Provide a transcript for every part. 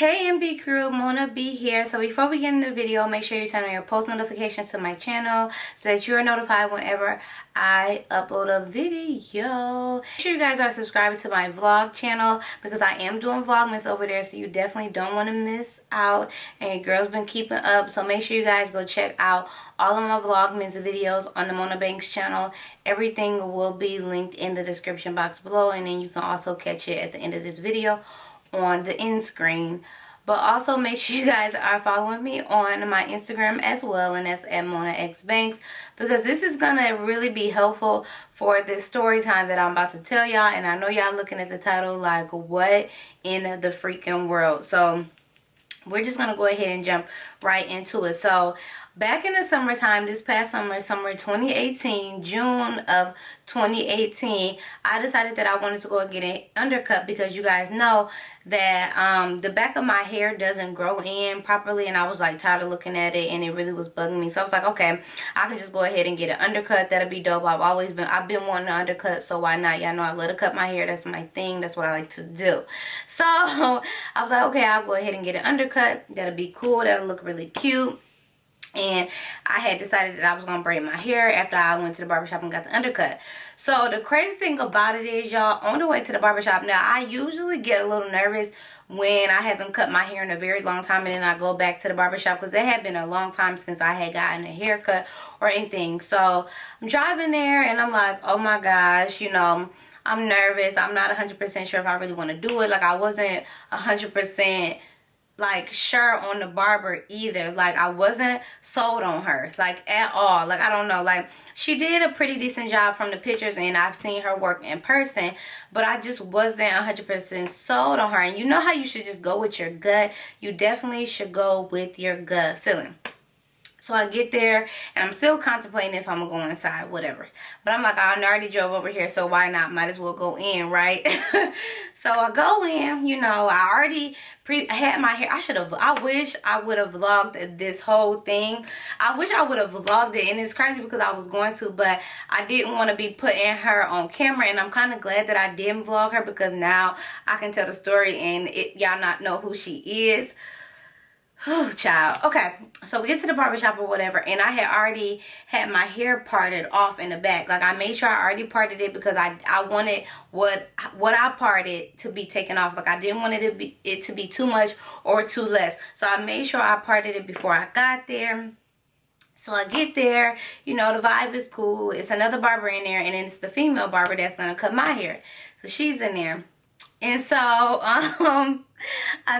Hey MB crew, Mona B here. So before we get into the video, make sure you turn on your post notifications to my channel so that you are notified whenever I upload a video. Make sure you guys are subscribed to my vlog channel because I am doing vlogmas over there, so you definitely don't want to miss out. And your girl's been keeping up, so make sure you guys go check out all of my vlogmas videos on the Mona Banks channel. Everything will be linked in the description box below, and then you can also catch it at the end of this video on the end screen. But also make sure you guys are following me on my Instagram as well, and that's at Mona X Banks, because this is gonna really be helpful for this story time that I'm about to tell y'all. And I know y'all looking at the title like, what in the freaking world? So we're just gonna go ahead and jump right into it. So back in the summertime, this past summer 2018, June of 2018, I decided that I wanted to go and get an undercut, because you guys know that the back of my hair doesn't grow in properly, and I was like tired of looking at it, and it really was bugging me. So I was like, okay, I can just go ahead and get an undercut. That'll be dope. I've been wanting an undercut, so why not? Y'all know I love to cut my hair. That's my thing. That's what I like to do. So I was like, okay, I'll go ahead and get an undercut. That'll be cool. That'll look really cute. And I had decided that I was going to braid my hair after I went to the barbershop and got the undercut. So the crazy thing about it is, y'all, on the way to the barbershop, now I usually get a little nervous when I haven't cut my hair in a very long time, and then I go back to the barbershop, because it had been a long time since I had gotten a haircut or anything. So I'm driving there and I'm like, oh my gosh, you know, I'm nervous. I'm not 100% sure if I really want to do it. Like, I wasn't 100% like sure on the barber either. Like, I wasn't sold on her like at all. Like, I don't know, like, she did a pretty decent job from the pictures, and I've seen her work in person, but I just wasn't 100% sold on her. And you know how you should just go with your gut? You definitely should go with your gut feeling. So I get there, and I'm still contemplating if I'm going to go inside, whatever. But I'm like, I already drove over here, so why not? Might as well go in, right? So I go in, you know, I already had my hair. I wish I would have vlogged this whole thing. I wish I would have vlogged it, and it's crazy because I was going to, but I didn't want to be putting her on camera, and I'm kind of glad that I didn't vlog her, because now I can tell the story and y'all not know who she is. Oh, child. Okay, so we get to the barbershop or whatever, and I had already had my hair parted off in the back. Like, I made sure I already parted it, because I wanted what I parted to be taken off. Like, I didn't want it to be too much or too less. So I made sure I parted it before I got there. So I get there, you know, the vibe is cool. It's another barber in there, and then it's the female barber that's gonna cut my hair. So she's in there. And so I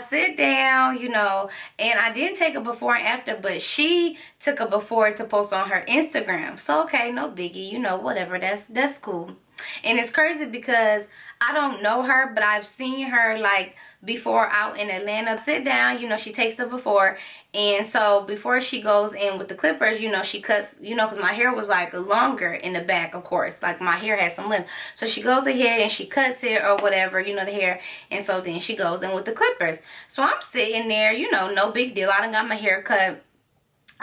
sit down, you know, and I didn't take a before and after, but she took a before to post on her Instagram. So okay, no biggie, you know, whatever, that's cool. And it's crazy because I don't know her, but I've seen her like before out in Atlanta. Sit down, you know, she takes the before, and so before she goes in with the clippers, you know, she cuts, you know, because my hair was like longer in the back, of course, like my hair had some length. So she goes ahead and she cuts it or whatever, you know, the hair, and so then she goes in with the clippers. So I'm sitting there, you know, no big deal. I done got my hair cut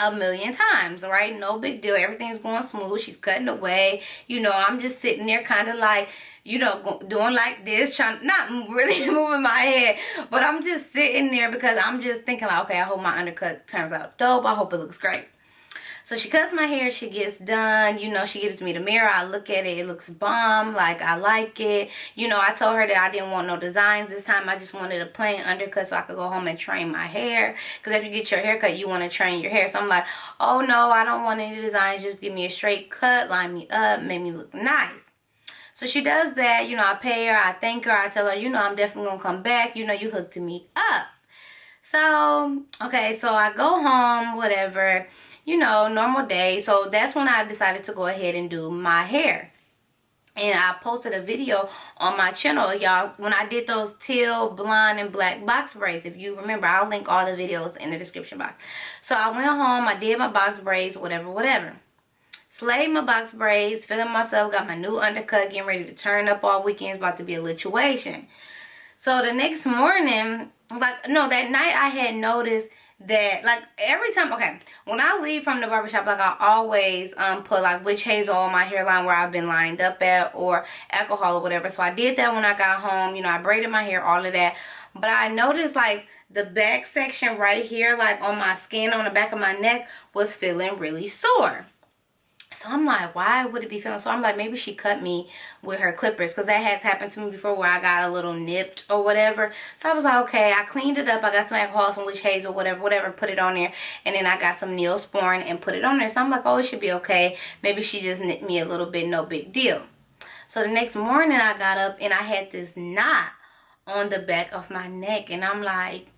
a million times, right? No big deal. Everything's going smooth. She's cutting away. You know, I'm just sitting there kind of like, you know, doing like this, trying, not really moving my head, but I'm just sitting there because I'm just thinking like, okay, I hope my undercut turns out dope. I hope it looks great. So she cuts my hair, she gets done, you know, she gives me the mirror, I look at it, it looks bomb, like, I like it. You know, I told her that I didn't want no designs this time, I just wanted a plain undercut so I could go home and train my hair. Because if you get your hair cut, you want to train your hair. So I'm like, oh no, I don't want any designs, just give me a straight cut, line me up, make me look nice. So she does that, you know, I pay her, I thank her, I tell her, you know, I'm definitely going to come back, you know, you hooked me up. So, okay, so I go home, whatever. You know, normal day. So that's when I decided to go ahead and do my hair. And I posted a video on my channel, y'all, when I did those teal, blonde, and black box braids. If you remember, I'll link all the videos in the description box. So I went home, I did my box braids, whatever. Slayed my box braids, feeling myself, got my new undercut, getting ready to turn up all weekend. It's about to be a lituation. So the next morning, like, no, that night I had noticed that, like, every time, okay, when I leave from the barbershop, like, I always put like witch hazel on my hairline where I've been lined up at, or alcohol or whatever. So I did that when I got home. You know, I braided my hair, all of that. But I noticed like the back section right here, like on my skin on the back of my neck, was feeling really sore. So I'm like, why would it be feeling so? I'm like, maybe she cut me with her clippers, because that has happened to me before where I got a little nipped or whatever. So I was like, okay, I cleaned it up. I got some alcohol, some witch hazel, whatever, put it on there. And then I got some Neosporin and put it on there. So I'm like, oh, it should be okay. Maybe she just nipped me a little bit, no big deal. So the next morning I got up and I had this knot on the back of my neck. And I'm like,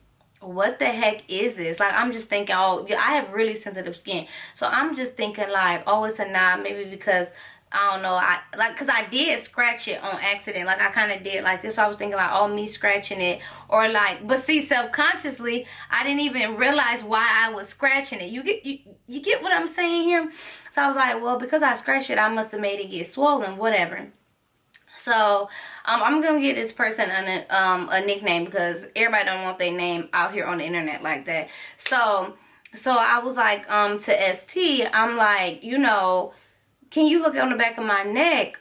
what the heck is this? Like, I'm just thinking, oh, I have really sensitive skin, so I'm just thinking like, oh, it's a knot, maybe because I don't know, because I did scratch it on accident, like I kind of did like this. So I was thinking like, oh, me scratching it, or like, but see, subconsciously I didn't even realize why I was scratching it. You get what I'm saying here? So I was like, well, because I scratched it, I must have made it get swollen, whatever. So I'm gonna give this person a nickname, because everybody don't want their name out here on the internet like that. So I was like, to ST, I'm like, you know, can you look on the back of my neck?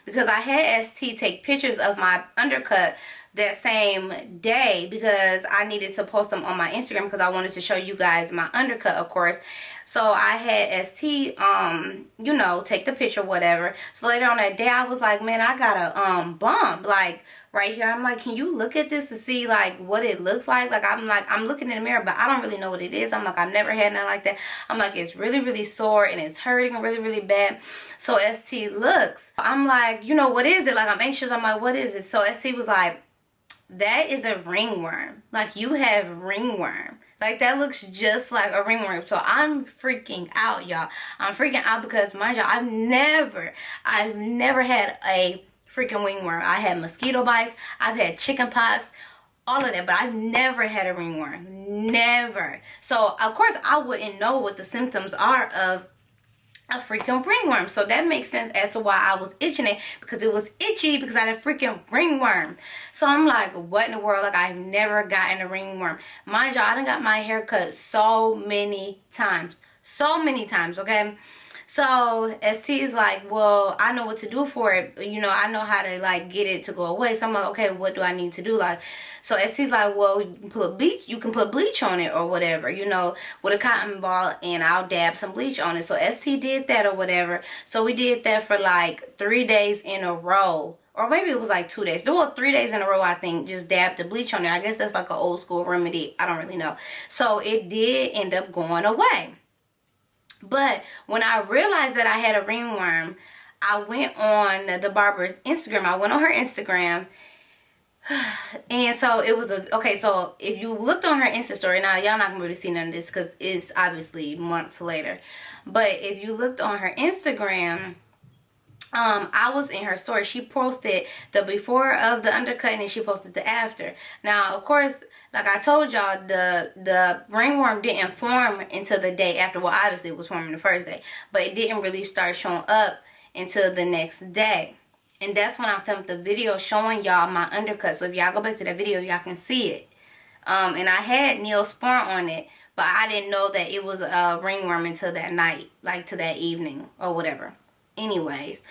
Because I had ST take pictures of my undercut that same day, because I needed to post them on my Instagram, because I wanted to show you guys my undercut, of course. So I had ST, you know, take the picture, whatever. So later on that day, I was like, man, I got a bump, like, right here. I'm like, can you look at this to see, like, what it looks like? Like, I'm looking in the mirror, but I don't really know what it is. I'm like, I've never had nothing like that. I'm like, it's really, really sore, and it's hurting really, really bad. So ST looks. I'm like, you know, what is it? Like, I'm anxious. I'm like, what is it? So ST was like, that is a ringworm. Like, you have ringworm. Like, that looks just like a ringworm. So I'm freaking out, y'all. I'm freaking out because, mind y'all, I've never had a freaking ringworm. I had mosquito bites, I've had chicken pox, all of that, but I've never had a ringworm. Never. So of course I wouldn't know what the symptoms are of a freaking ringworm. So that makes sense as to why I was itching it, because it was itchy because I had a freaking ringworm. So I'm like, what in the world? Like, I've never gotten a ringworm. Mind y'all, I done got my hair cut so many times. So many times, okay? So ST is like, well, I know what to do for it. You know, I know how to like get it to go away. So I'm like, okay, what do I need to do? Like, so ST's like, well, you can put bleach on it or whatever, you know, with a cotton ball, and I'll dab some bleach on it. So ST did that or whatever. So we did that for like 3 days in a row. Or maybe it was like 2 days. Well, 3 days in a row, I think, just dabbed the bleach on there. I guess that's like an old school remedy. I don't really know. So it did end up going away. But when I realized that I had a ringworm, I went on the Barber's Instagram. I went on her Instagram. And so it was okay, so if you looked on her Insta story, now y'all not gonna be able to see none of this because it's obviously months later. But if you looked on her Instagram, I was in her story. She posted the before of the undercut, and then she posted the after. Now, of course, like I told y'all, the ringworm didn't form until the day after. Well, obviously it was forming the first day, but it didn't really start showing up until the next day. And that's when I filmed the video showing y'all my undercut. So if y'all go back to that video, y'all can see it. And I had Neosporin on it, but I didn't know that it was a ringworm until that night, like to that evening or whatever. Anyways,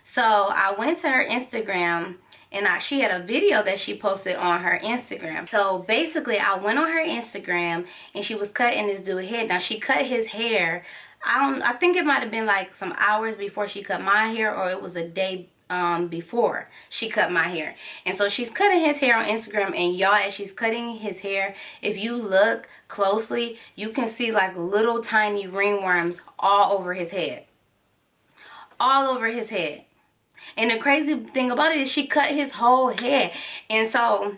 so I went to her Instagram, and she had a video that she posted on her Instagram. So basically, I went on her Instagram, and she was cutting this dude's hair. Now, she cut his hair, I think it might have been like some hours before she cut my hair, or it was a day before she cut my hair. And so she's cutting his hair on Instagram, and y'all, as she's cutting his hair, if you look closely, you can see like little tiny ringworms all over his head. All over his head. And the crazy thing about it is she cut his whole head. And so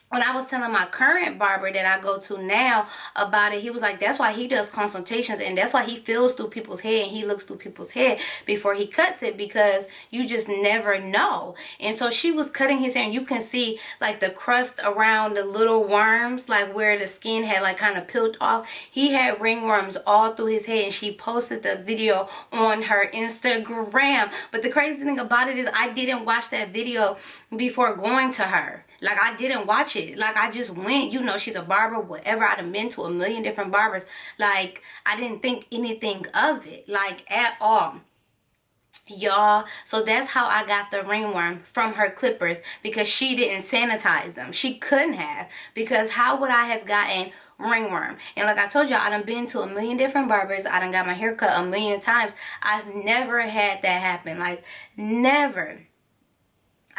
when I was telling my current barber that I go to now about it, he was like, that's why he does consultations, and that's why he feels through people's head and he looks through people's head before he cuts it, because you just never know. And so she was cutting his hair, and you can see like the crust around the little worms, like where the skin had like kind of peeled off. He had ringworms all through his head, and she posted the video on her Instagram. But the crazy thing about it is I didn't watch that video before going to her. Like, I didn't watch it. Like, I just went, you know, she's a barber, whatever. I'd have been to a million different barbers. Like, I didn't think anything of it, like, at all. y'all. So that's how I got the ringworm, from her clippers, because she didn't sanitize them. She couldn't have, because how would I have gotten ringworm? And like I told y'all, I done been to a million different barbers. I done got my hair cut a million times. I've never had that happen. Like, never.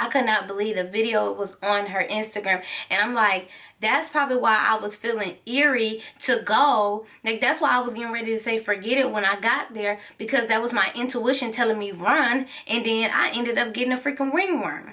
I could not believe the video was on her Instagram. And I'm like, that's probably why I was feeling eerie to go. Like, that's why I was getting ready to say forget it when I got there, because that was my intuition telling me run. And then I ended up getting a freaking ringworm.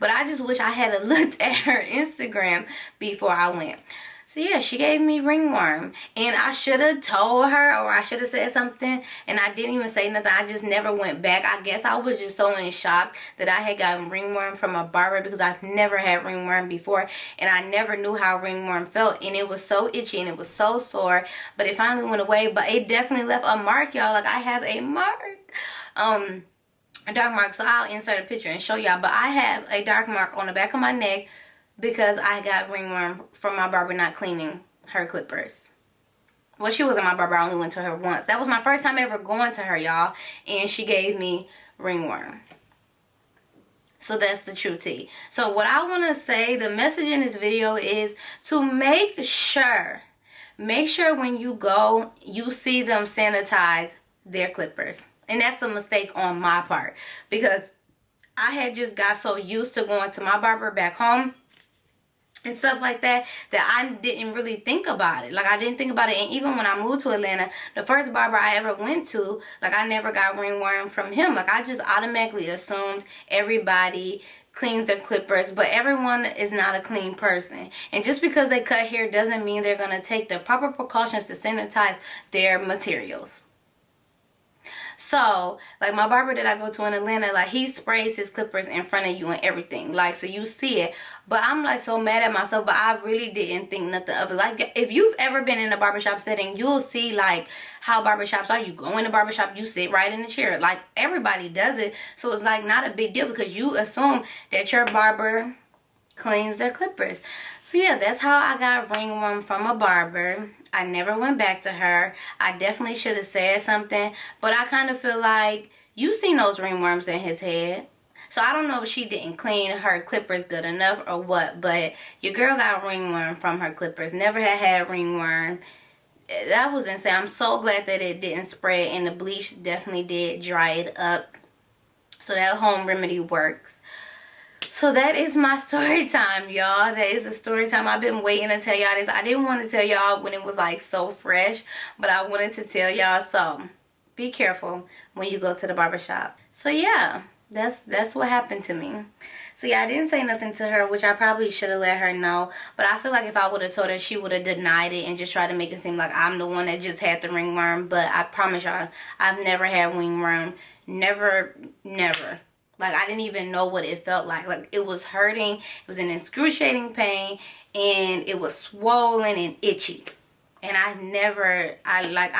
But I just wish I had looked at her Instagram before I went. So yeah, she gave me ringworm, and I should have told her, or I should have said something, and I didn't even say nothing. I just never went back. I guess I was just so in shock that I had gotten ringworm from a barber, because I've never had ringworm before, and I never knew how ringworm felt, and it was so itchy and it was so sore. But it finally went away. But it definitely left a mark, y'all. Like, I have a mark, a dark mark. So I'll insert a picture and show y'all. But I have a dark mark on the back of my neck, because I got ringworm from my barber not cleaning her clippers. Well, she wasn't my barber. I only went to her once. That was my first time ever going to her, y'all. And she gave me ringworm. So that's the true tea. So what I want to say, the message in this video is to make sure when you go, you see them sanitize their clippers. And that's a mistake on my part, because I had just got so used to going to my barber back home and stuff like that, that I didn't really think about it. Like, I didn't think about it. And even when I moved to Atlanta, the first barber I ever went to, like, I never got ringworm from him. Like, I just automatically assumed everybody cleans their clippers, but everyone is not a clean person. And just because they cut hair doesn't mean they're going to take the proper precautions to sanitize their materials. So, like, my barber that I go to in Atlanta, like, he sprays his clippers in front of you and everything. Like, so you see it. But I'm, like, so mad at myself, but I really didn't think nothing of it. Like, if you've ever been in a barbershop setting, you'll see, like, how barbershops are. You go in the barbershop, you sit right in the chair. Like, everybody does it. So it's, like, not a big deal, because you assume that your barber cleans their clippers. So yeah, that's how I got ringworm from a barber. I never went back to her. I definitely should have said something, but I kind of feel like you seen those ringworms in his head. So I don't know if she didn't clean her clippers good enough or what, but your girl got ringworm from her clippers. Never had ringworm. That was insane. I'm so glad that it didn't spread, and the bleach definitely did dry it up. So that home remedy works. So that is my story time, y'all. That is the story time. I've been waiting to tell y'all this. I didn't want to tell y'all when it was like so fresh, but I wanted to tell y'all. So be careful when you go to the barbershop. So yeah, that's what happened to me. So yeah, I didn't say nothing to her, which I probably should have let her know. But I feel like if I would have told her, she would have denied it and just tried to make it seem like I'm the one that just had the ringworm. But I promise y'all, I've never had ringworm. Never, never. Like, I didn't even know what it felt like. Like, it was hurting. It was an excruciating pain. And it was swollen and itchy. And I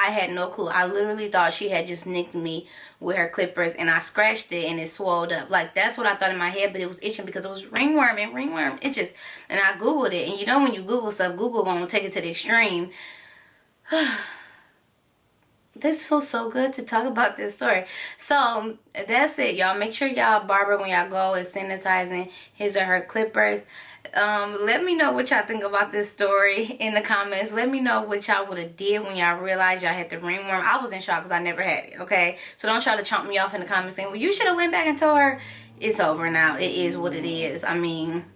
had no clue. I literally thought she had just nicked me with her clippers. And I scratched it and it swelled up. Like, that's what I thought in my head. But it was itching because it was ringworm. And ringworm itches. And I Googled it. And you know when you Google stuff, Google gonna take it to the extreme. This feels so good to talk about this story. So that's it, y'all. Make sure y'all barber when y'all go is sanitizing his or her clippers. Let me know what y'all think about this story in the comments. Let me know what y'all would have did when y'all realized y'all had the ringworm. I was in shock because I never had it, okay? So don't try to chomp me off in the comments saying, well, you should have went back and told her. It's over now. It is what it is. I mean,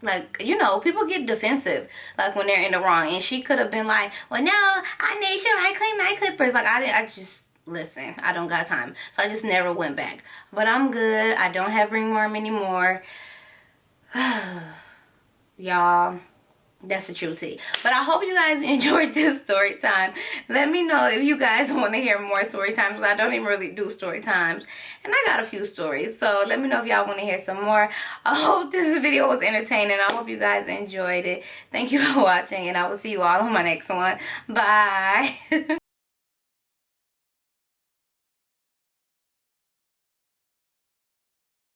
like, you know, people get defensive, like, when they're in the wrong. And she could have been like, well, no, I made sure I cleaned my clippers. Like, I just, listen, I don't got time. So I just never went back. But I'm good. I don't have ringworm anymore. Y'all, that's the truth. But I hope you guys enjoyed this story time. Let me know if you guys want to hear more story times, because I don't even really do story times, and I got a few stories. So let me know if y'all want to hear some more. I hope this video was entertaining. I hope you guys enjoyed it. Thank you for watching, and I will see you all on my next one. Bye.